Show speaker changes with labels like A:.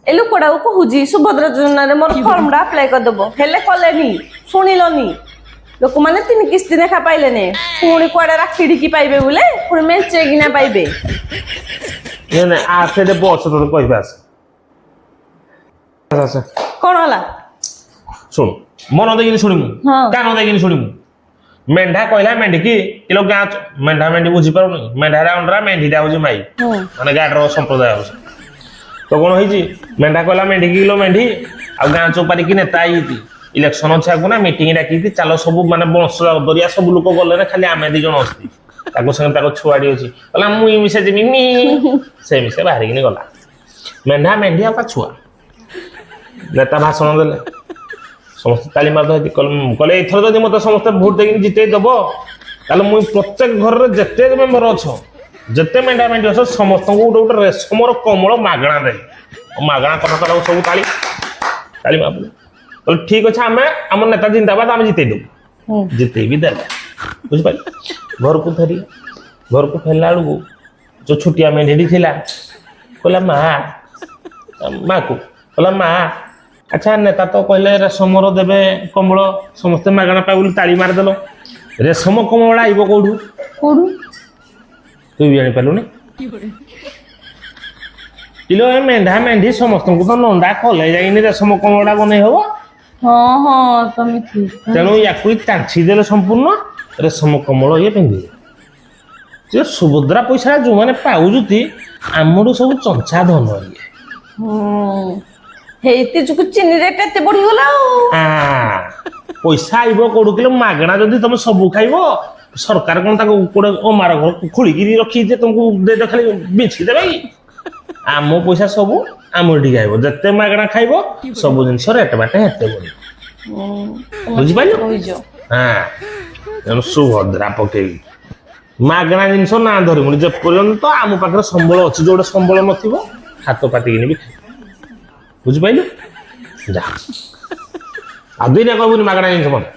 A: ଏ ଲୋକଟାକୁ କହୁଛି ସୁଭଦ୍ରା ଯୋଜନାରେ ମୋର ଫର୍ମଟା ଆପ୍ଲାଏ କରିଦେବ ହେଲେ କଲେନି ଶୁଣିଲନି ଲୋକମାନେ 3 କିସ୍ତି ଲେଖା ପାଇଲେନି ପୁଣି କୁଆଡେ ରାକ୍ଷୀଡିକି ପାଇବେ ବୋଲେ ପୁଣି ମେଞ୍ଚେ କିନା ପାଇବେ
B: ଆସେ ବସ ତୋତେ କହିବା ଆସେ
A: କଣ ହେଲା
B: ଶୁଣୁ ମନ ଦେଇକିନି ଶୁଣିମୁ କାନ ଦେଇକିନି ଶୁଣିମୁ ମେଣ୍ଢା କହିଲା ମେଣ୍ଢି କି କିଲୋ ଗାଁ ମେଣ୍ଢା ମେଣ୍ଢି ବୁଝିପାରୁନି ମେଣ୍ଢାରେ ଅଣ୍ଡରା ମେଣ୍ଢିଟା ହଉଛି ମାଇ ମାନେ ଗାଁର ସମ୍ପ୍ରଦାୟ ହଉଛି ତ କଣ ହେଇଛି ମେଣ୍ଢା କହିଲା ମେଣ୍ଢି କିଲୋ ମେଣ୍ଢି ଆଉ ଗାଁ ଚୌପାରିକି ନେତା ହେଇଛି ଇଲେକ୍ସନ ଛାକୁ ନା ମିଟିଂ ଡାକିକି ଚାଲ ସବୁ ମାନେ ବଂଶ ଦରିଆ ସବୁ ଲୋକ ଗଲେ ଖାଲି ଆମେ 2 ଜଣ ଅଛନ୍ତି ତାକୁ ସାଙ୍ଗେ ତାକୁ ଛୁଆଟି ଅଛି କହିଲା ମୁଇଁ ମିଶେ ଯିବି ସେ ମିଶେ ବାହାରିକିନି ଗଲା ମେଣ୍ଢା ମେଣ୍ଢି ଆଉ ତା ଛୁଆ ନେତା ଭାଷଣ ଦେଲେ ସମସ୍ତେ ତାଳି ମାରି କହିଲେ ଏଥର ଯଦି ମତେ ସମସ୍ତେ ଭୋଟ ଦେଇକି ଜିତେଇ ଦବ ତାହେଲେ ମୁଇଁ ପ୍ରତ୍ୟେକ ଘରରେ ଯେତେ ମେମ୍ବର ଅଛ ଯେତେ ମେଣ୍ଢା ମେଣ୍ଢି ଅଛ ସମସ୍ତଙ୍କୁ ଗୋଟେ ରେଶମର କମଳ ମାଗଣା ଦେବି ମାଗଣା କଥା ତାକୁ ସବୁ ତାଳି ମାରିଲେ କହିଲେ ଠିକ ଅଛି ଆମେ ଆମ ନେତା ଜିନ୍ଦାବାଦ ଆମେ ଜିତେଇ ଦେବୁ ଜିତେଇ ବି ଦେଲେ ବୁଝିପାରିଲେ ଘରକୁ ଫେରିଲା ବେଳକୁ ଯୋଉ ଛୋଟିଆ ମେଣ୍ଢିଟି ଥିଲା କହିଲା ମାକୁ କହିଲା ମା ଆଚ୍ଛା ନେତା ତ କହିଲେ ରେଶମର ଦେବେ କମଳ ସମସ୍ତେ ମାଗଣା ପାଇ ବୋଲି ତାଳି ମାରିଦେଲ ରେଶମ କମଳ ଆଇବ କୋଉଠୁ ତୁ ବି ଜାଣିପାରିଲୁନି କିଲୋ ଏ ମେଣ୍ଢା ମେଣ୍ଢି ସମସ୍ତଙ୍କୁ ତ ନଣ୍ଡା କଲେ ଯାଇନି ରେଶମ କମଳଟା ବନେଇ ହବ
A: ତମେ ଠିକ
B: ତେଣୁ ୟାକୁ ଚାଞ୍ଚି ଦେଲେ ସମ୍ପୂର୍ଣ୍ଣ ରେଶମ କମଳ ଇଏ ପିନ୍ଧିବେ ଯେ ସୁଭଦ୍ରା ପଇସା ଯୋଉମାନେ ପାଉଛନ୍ତି ଆମଠୁ ସବୁ ଚଞ୍ଚା ଧନ ଇଏ
A: ହେଇତି ଯୋଗୁ ଚିନି ରେଟ୍ ଏତେ ବଢିଗଲା
B: ପଇସା ଆଇବ କୋଉଠୁ କିଲୋ ମାଗଣା ଯଦି ତମେ ସବୁ ଖାଇବ ସରକାର କଣ ତାକୁ କୋଡେ ଅମାର ଘର ଖୋଳିକିରି ରଖିଛେ ତମକୁ ଦେଇଦ ଖାଲି ବିଞ୍ଚି ଦେବେ କି ଆମ ପଇସା ସବୁ ଆମ ଏଠିକି ଆଇବ ଯେତେ ମାଗଣା ଖାଇବ ସବୁ ଜିନିଷ ରେଟ୍ ବାଟେ ହେତେ ବଢିବ ବୁଝିପାରିଲ ତେଣୁ ସୁଭଦ୍ରା ପକେଇକି ମାଗଣା ଜିନିଷ ନା ଧରିବୁନି ଯେପର୍ଯ୍ୟନ୍ତ ଆମ ପାଖରେ ସମ୍ବଳ ଅଛି ଯୋଉଟା ସମ୍ବଳ ନଥିବ ହାତ ପାତିକିନି ବି ବୁଝିପାରିଲୁ ଯା ଆଉ 2 କହିବୁନି ମାଗଣା ଜିନିଷ ମତେ